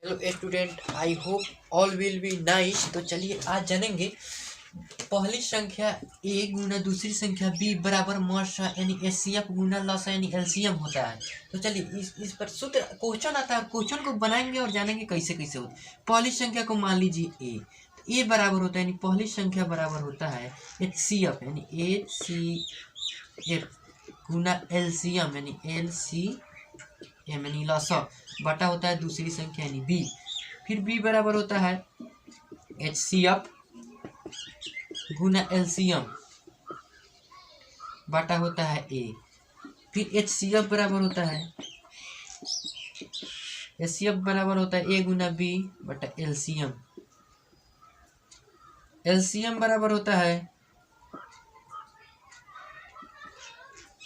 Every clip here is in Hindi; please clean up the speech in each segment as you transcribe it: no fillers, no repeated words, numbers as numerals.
Hello student, I hope all will be nice. तो चलिए आज जानेंगे पहली संख्या ए गुना दूसरी संख्या बी बराबर मॉस यानी एचसीएफ गुना लॉस यानी एलसीएम होता है। तो चलिए इस पर सूत्र क्वेश्चन आता है और क्वेश्चन को बनाएंगे और जानेंगे कैसे कैसे होता है। पहली संख्या को मान लीजिए ए, तो ए बराबर होता है यानी पहली संख्या बराबर होता है एचसीएफ यानी एचसीएफ गुना एलसीएम यानी एलसीएम यानी लॉस बटा होता है दूसरी संख्या यानी बी। फिर बी बराबर होता है एच सी एफ गुना एलसीएम बटा होता है ए। फिर एच सी एफ बराबर होता है एच सी एफ बराबर होता है ए गुना बी बटा एलसीएम। एलसीएम बराबर होता है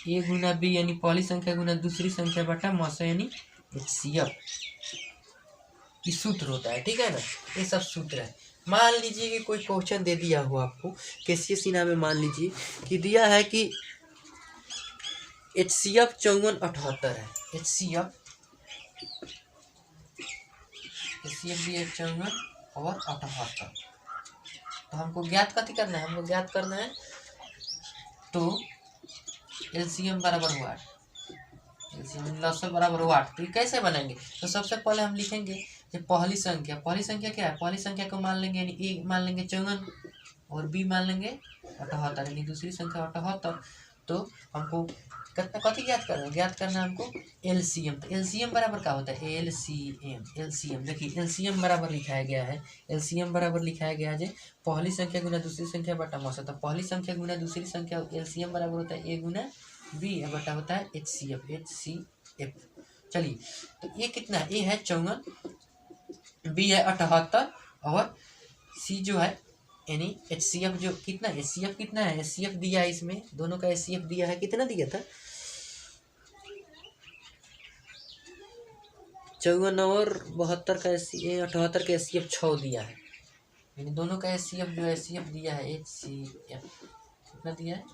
ए गुना बी यानी पहली संख्या गुना दूसरी संख्या बटा मौसा यानी एच सी एफ। ये सूत्र होता है, ठीक है ना। ये सब सूत्र है। मान लीजिए कि कोई क्वेश्चन दे दिया हो आपको केसीएस सीना में, मान लीजिए कि दिया है कि एच सी एफ 5478 है। एच सी एफ भी है 54 और 78। तो हमको ज्ञात कथी करना है, हमको ज्ञात करना है तो एलसीएम बराबर हुआ एलसीएम लॉस बराबर हुआ। तो कैसे बनाएंगे, तो सबसे पहले हम लिखेंगे कि पहली संख्या क्या है, पहली संख्या को मान लेंगे यानी ए मान लेंगे 54 और बी मान लेंगे 78 यानी दूसरी संख्या 78। तो हमको कितना कथी ज्ञात करना है हमको एलसीएम। तो एलसीएम बराबर क्या होता है एलसीएम देखिए एलसीएम बराबर लिखाया गया है। एलसीएम बराबर लिखाया गया है पहली संख्या गुना दूसरी संख्या बटा मौसा। तो पहली संख्या गुना दूसरी संख्या एलसीएम बराबर होता है ए गुना बी बटा होता है एच सी एफ। चलिए तो ये कितना है, ए है 54, बी है 78 और सी जो है यानी एच सी एफ जो कितना एच सी एफ कितना है, एच सी एफ दिया है इसमें दोनों का एच सी एफ दिया है। कितना दिया था 54 और 72 का 78 का एच सी एफ 6 दिया है। यानी दोनों का एच सी एफ जो एच सी एफ दिया है एच सी एफ कितना दिया है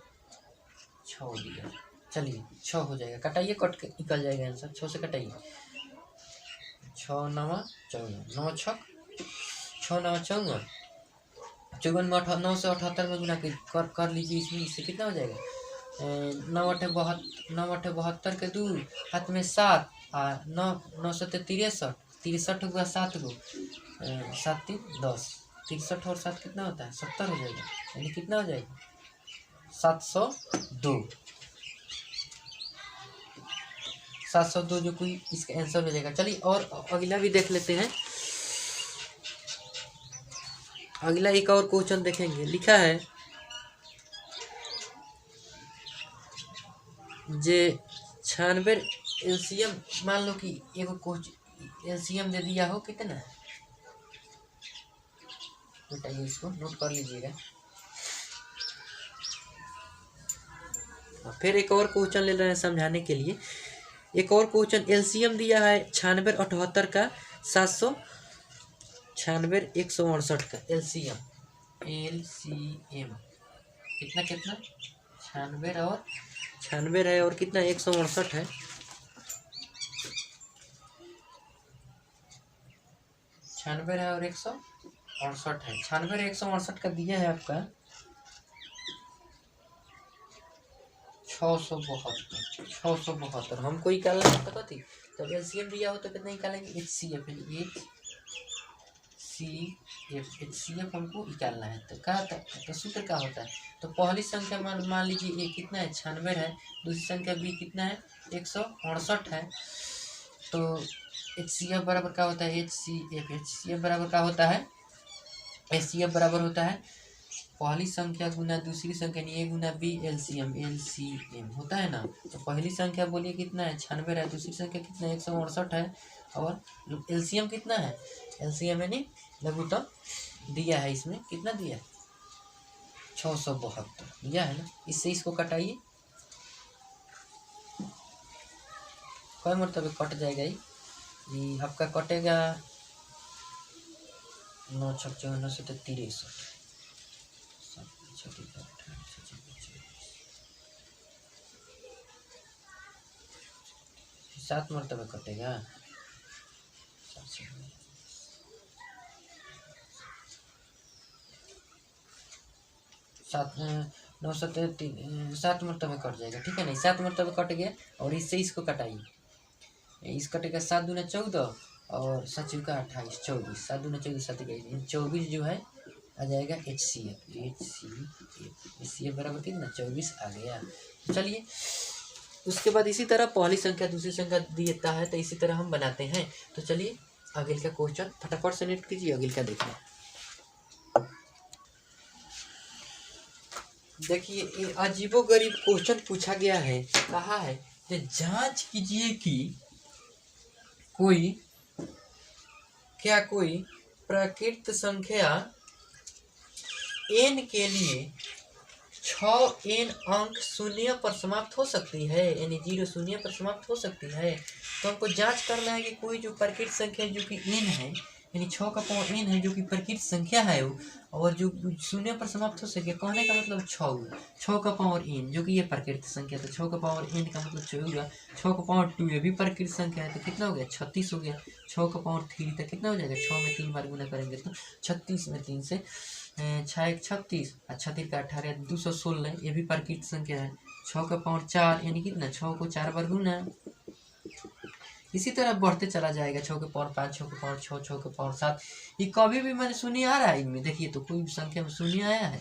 6 दिया है। चलिए 6 हो जाएगा, कटाइए कट के निकल जाएगा आंसर। 6 से कटाइए 6 9 54 9 छक 6 9 54 54 में 9 से 78 में गुना कर लीजिए। इसमें इससे कितना हो जाएगा 9 8 72 के 2 हाथ में 7 9 9 7 63 63 हुआ 7 गो 7 3 10 63 और 7 कितना होता है 70 हो जाएगा। यानी कितना हो जाएगा 702 जो कोई इसका आंसर हो जाएगा। चलिए और अगला भी देख लेते हैं। अगला एक और क्वेश्चन देखेंगे। लिखा है जे 96 एलसीएम मान लो कि एगो क्वेश्चन एलसीएम दे दिया हो कितना है बेटा, ये इसको नोट कर लीजिएगा। फिर एक और क्वेश्चन ले रहे हैं समझाने के लिए। एक और क्वेश्चन एलसीएम दिया है 96 78 का 796 168 का एलसीएम कितना 96 है और कितना 168 है। 96 है और 168 है। 96 168 का दिया है आपका 672। हमको निकालना है पता थी जब एलसीएम दिया हो तो कितना निकालेंगे एच सी एफ हमको निकालना है। तो क्या होता है, तो सूत्र क्या होता है, तो पहली संख्या मान लीजिए ए कितना है 96 है, दूसरी संख्या बी कितना है 168 है। तो एच सी एफ बराबर क्या होता है एच सी एफ बराबर क्या होता है एच सी एफ बराबर होता है पहली संख्या गुना दूसरी संख्या ए गुना बी एलसीएम होता है ना। तो पहली संख्या बोलिए कितना है 96 है, दूसरी संख्या कितना है 168 है और एलसीएम कितना है एलसीएम यानी लघुत्तम दिया है। इसमें कितना दिया है 672 दिया है ना। इससे इसको कटाइए कई मरतबे कट जाएगा। ये आपका कटेगा 9 6 54 से 63 7 मरतबे कटेगा। सात 7 मरतबे कट जाएगा, ठीक है ना। 7 मरतबे कट गया और इससे इसको कटाइए, इस कटेगा 7 दूना 14 और 7 चौका 28, 24, 7 दूना 14, 7 का 24 जो है आ जाएगा HCF बराबर कितना 24 आ गया। चलिए उसके बाद इसी तरह पहली संख्या दूसरी संख्या देता है तो इसी तरह हम बनाते हैं। तो चलिए अगले का क्वेश्चन फटाफट से नेट कीजिए, अगले का देखिए। देखिए ये अजीबोगरीब क्वेश्चन पूछा गया है, कहा है कि जांच कीजिए कि कोई प्राकृत संख्या n के लिए 6n अंक शून्य पर समाप्त हो सकती है, यानी 0 शून्य पर समाप्त हो सकती है। तो हमको जांच करना है कि कोई जो प्राकृत संख्या जो कि n है, यानी 6 का पावर n है जो कि प्राकृत संख्या है वो, और जो शून्य पर समाप्त हो सके, कहने का मतलब 6 का पावर n जो कि ये प्राकृत संख्या, तो 6 का पावर n का मतलब 6 होगा। 6 का पावर 2 ये भी प्राकृत संख्या है, तो कितना हो गया 36 हो गया। 6 का पावर 3 तो कितना हो जाएगा, 6 में 3 बार गुना करेंगे तो 36 में 3 से 6 1 36 और 36 का 18 216, ये भी प्राकृत संख्या है। 6 का पावर 4 यानी कितना 6 को 4 बार गुना, इसी तरह बढ़ते चला जाएगा। 6 के पावर 5, 6 के पावर 6, 6 के पावर 7, ये कभी भी मैंने शून्य आ रहा है इनमें, देखिए तो कोई भी संख्या में शून्य आया है,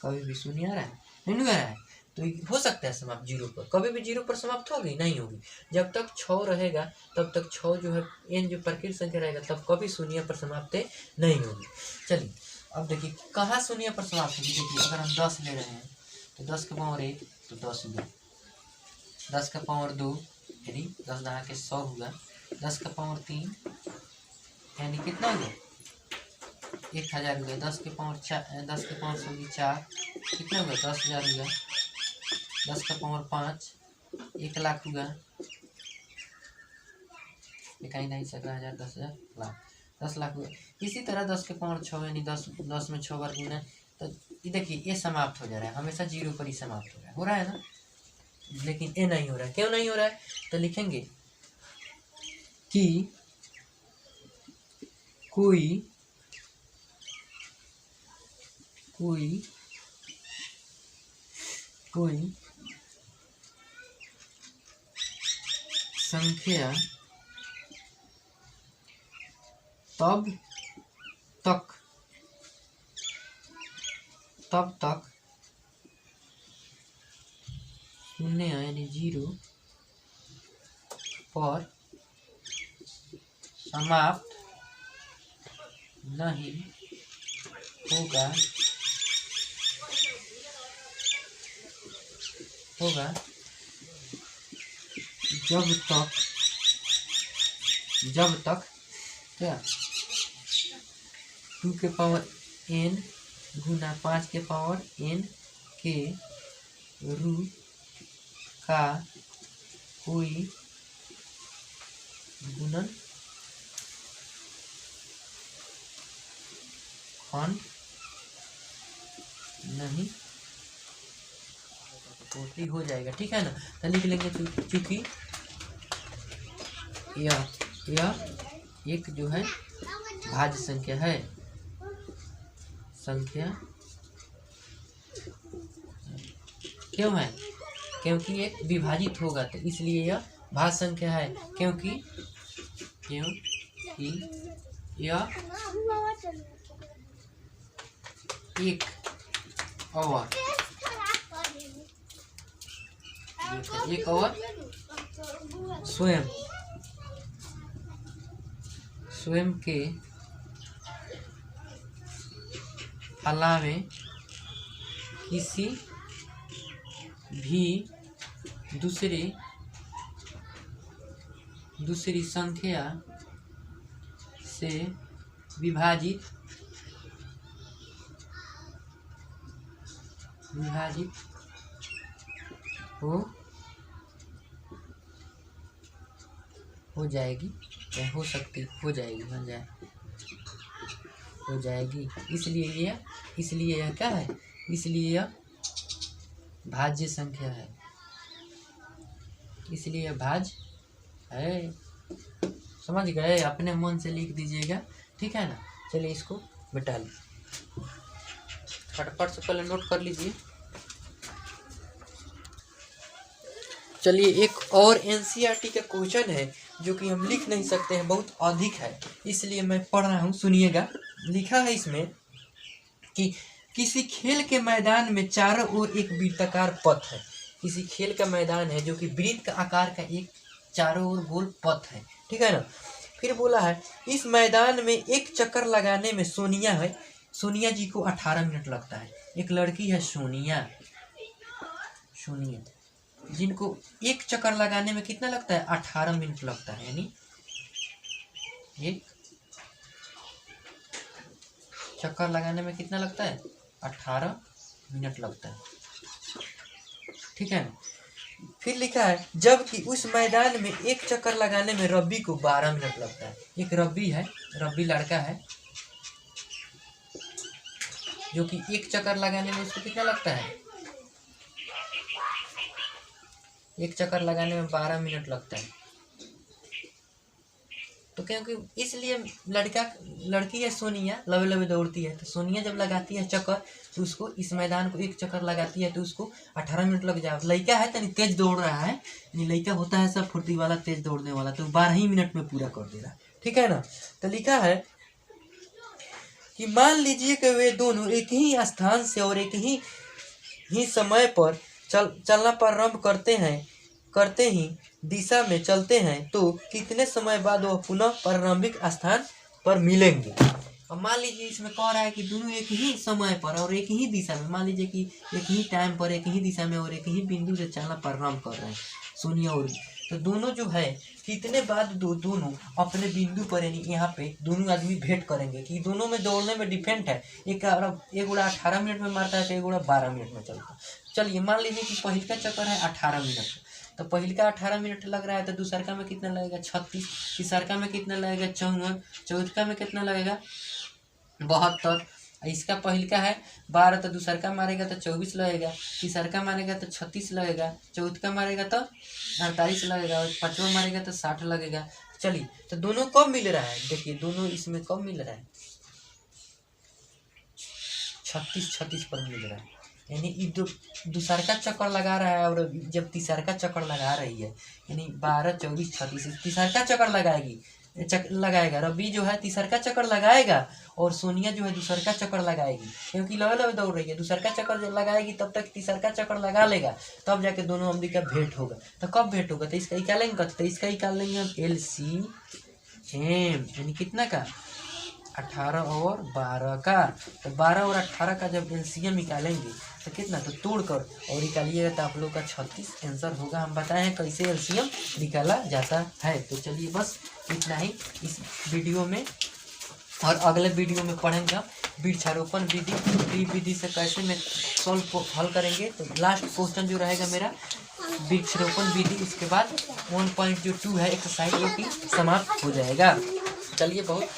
कभी भी शून्य आ रहा है नहीं आ रहा है, तो हो सकता है समाप्त 0 पर, कभी भी 0 पर समाप्त होगी नहीं होगी। जब तक 6 रहेगा तब तक 6 जो है n जो प्राकृत संख्या रहेगा तब कभी शून्य पर समाप्त नहीं होगी। चलिए अब देखिए कहाँ शून्य पर समाप्त होगी। देखिए अगर हम 10 ले रहे हैं तो 10 का पावर 1 तो 10 हुआ, 10 का पावर 2 यानी 10 दहा के 100 हुआ, 10 का पावर 3 यानी कितना हुआ 1000 हुआ, 10 के पावर 4, 10 के पावर 4 कितना हुआ 10,000 हुआ, 10 का पावर 5 1 लाख हुआ, इकाई नहीं सका 1000 10,000 लाख 10 लाख हुआ। इसी तरह 10 के पावर 6 यानी 10 में 6 बार गुना, तो देखिए ये समाप्त हो जा रहा है, हमेशा 0 पर ही समाप्त हो रहा है ना, लेकिन ये नहीं हो रहा है। क्यों नहीं हो रहा है, तो लिखेंगे कि कोई संख्या तब तक शून्य यानी 0 पर समाप्त नहीं होगा जब तक क्या 2 के पावर n गुना 5 के पावर n के रूट का कोई गुणनखंड नहीं टोटली हो जाएगा, ठीक है ना। तो लिख लेंगे चूंकि यह एक जो है भाज्य संख्या है, क्यों है, क्योंकि एक विभाजित होगा तो इसलिए यह भाज्य संख्या है, क्योंकि यह एक और स्वयं के अलावे किसी भी दूसरी संख्या से विभाजित हो जाएगी या हो जाएगी, इसलिए यह क्या है, इसलिए यह भाज्य संख्या है, इसलिए यह भाज्य है। समझ गए, अपने मन से लिख दीजिएगा, ठीक है ना। चलिए इसको मिटा लो। फटाफट से पहले नोट कर लीजिए। चलिए एक और एनसीईआरटी का क्वेश्चन है जो कि हम लिख नहीं सकते हैं, बहुत अधिक है, इसलिए मैं पढ़ रहा हूँ, सुनिएगा। लिखा है इसमें कि किसी खेल के मैदान में चारों ओर एक वृत्ताकार पथ है। किसी खेल का मैदान है जो कि वृत्त आकार का एक चारों ओर गोल पथ है, ठीक है ना। फिर बोला है इस मैदान में एक चक्कर लगाने में सोनिया है, सोनिया जी को 18 मिनट लगता है। एक लड़की है सोनिया, जिनको एक चक्कर लगाने में कितना लगता है, 18 मिनट लगता है। यानी एक चक्कर लगाने में कितना लगता है, 18 मिनट लगता है, ठीक है ना। फिर लिखा है जबकि उस मैदान में एक चक्कर लगाने में रब्बी को 12 मिनट लगता है। एक रब्बी है, रब्बी लड़का है जो कि एक चक्कर लगाने में उसको कितना लगता है, एक चक्कर लगाने में 12 मिनट लगता है। तो क्योंकि इसलिए लड़की है सोनिया, लवे लवे दौड़ती है, तो सोनिया जब लगाती है चक्कर तो उसको इस मैदान को एक चक्कर लगाती है तो उसको 18 मिनट लग जाए। लड़का है तो तेज दौड़ रहा है, लड़का होता है सब फुर्ती वाला, तेज दौड़ने वाला, तो 12 ही मिनट में पूरा कर दे रहा है, ठीक है ना। तो लिखा है कि मान लीजिए कि वे दोनों एक ही स्थान से और एक ही समय पर चलना प्रारंभ करते ही दिशा में चलते हैं तो कितने समय बाद वह पुनः प्रारंभिक स्थान पर मिलेंगे। अब मान लीजिए इसमें कह रहा है कि दोनों एक ही समय पर और एक ही दिशा में, मान लीजिए कि एक ही टाइम पर एक ही दिशा में और एक ही बिंदु से चलना प्रारंभ कर रहे हैं सोनिया और, तो दोनों जो है कितने बाद दोनों अपने बिंदु पर यानी यहाँ पे दोनों आदमी भेंट करेंगे। कि दोनों में दौड़ने में डिफरेंट है, एक उड़ा 18 मिनट में मारता है तो एक उड़ा 12 मिनट में चलता है। चलिए मान लीजिए कि पहले का चक्कर है 18 मिनट, तो पहले का 18 मिनट लग रहा है, तो दूसर का में कितना लगेगा 36, तीसर का में कितना लगेगा 54, चौथा में कितना लगेगा 72। इसका पहले का है 12, तो दूसर का मारेगा तो 24 लगेगा, तीसर का मारेगा तो 36 लगेगा, चौथा का मारेगा तो 48 लगेगा और पांचवा मारेगा तो 60 लगेगा। चलिए तो दोनों कब मिल रहा है, देखिए दोनों इसमें कब मिल रहा है, 36 पर मिल रहा है। यानी दूसर का चक्कर लगा रहा है और जब तीसर का चक्कर लगा रही है, यानी 12, 24, 36 तीसर का चक्कर लगाएगा। रवि जो है तीसर का चक्कर लगाएगा और सोनिया जो है दूसर का चक्कर लगाएगी, क्योंकि लवे लवे दौड़ रही है। दूसर का चक्कर जब लगाएगी तब तक तीसर का चक्कर लगा लेगा, तब जाके दोनों अम्बी का भेंट होगा। तो कब भेंट होगा, तो इसका निकालेंगे, तो इसका निकाल लेंगे हम LCM, यानी कितना का 18 और 12 का। तो 12 और 18 का जब LCM निकालेंगे तो कितना, तो तोड़कर और निकालिएगा तो आप लोग का 36 आंसर होगा। हम बताए हैं कैसे LCM निकाला जाता है। तो चलिए बस इतना ही इस वीडियो में, और अगले वीडियो में पढ़ेंगे वृक्षारोपण विधि से कैसे में सॉल्व को हल करेंगे। तो लास्ट क्वेश्चन जो रहेगा मेरा वृक्षारोपण विधि, उसके बाद 1.2 है एक्सरसाइज, जो कि समाप्त हो जाएगा। चलिए बहुत